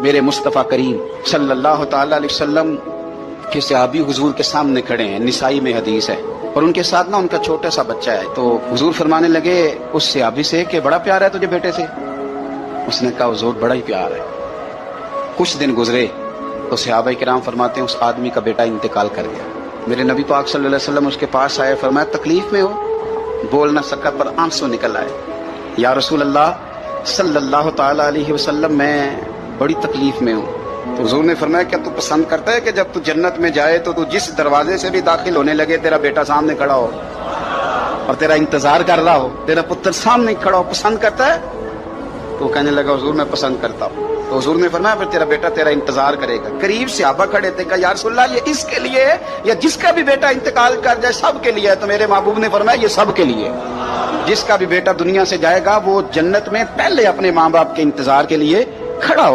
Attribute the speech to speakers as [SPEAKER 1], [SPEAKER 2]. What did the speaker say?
[SPEAKER 1] میرے مصطفیٰ کریم صلی اللہ تعالی علیہ وسلم کے صحابی حضور کے سامنے کھڑے ہیں، نسائی میں حدیث ہے، اور ان کے ساتھ ان کا چھوٹا سا بچہ ہے. تو حضور فرمانے لگے اس صحابی سے کہ بڑا پیار ہے تجھے بیٹے سے؟ اس نے کہا حضور بڑا ہی پیار ہے. کچھ دن گزرے تو صحابہ کرام فرماتے ہیں اس آدمی کا بیٹا انتقال کر گیا. میرے نبی پاک صلی اللہ علیہ وسلم اس کے پاس آئے، فرمایا تکلیف میں ہو؟ بول نہ سکا پر آنسو نکل آئے. یا رسول اللہ صلی اللہ تعالی علیہ وسلم میں بڑی تکلیف میں ہوں. تو حضور نے فرمایا کیا تو پسند کرتا ہے کہ جب تو جنت میں جائے تو جس دروازے سے بھی داخل ہونے لگے تیرا بیٹا سامنے کھڑا ہو اور تیرا انتظار کر رہا ہو، تیرا پتر سامنے کھڑا ہو، پسند کرتا ہے؟ تو کہنے لگا حضور میں پسند کرتا ہوں. تو حضور نے فرمایا پھر تیرا بیٹا تیرا انتظار کرے گا. قریب صحابہ کھڑے تھے، کہا یا رسول اللہ یہ اس کے لیے یا جس کا بھی بیٹا انتقال کر جائے سب کے لیے ہے؟ تو میرے محبوب نے فرمایا یہ سب کے لیے. جس کا بھی بیٹا دنیا سے جائے گا وہ جنت میں پہلے اپنے ماں باپ کے انتظار کے لیے کھڑا ہو.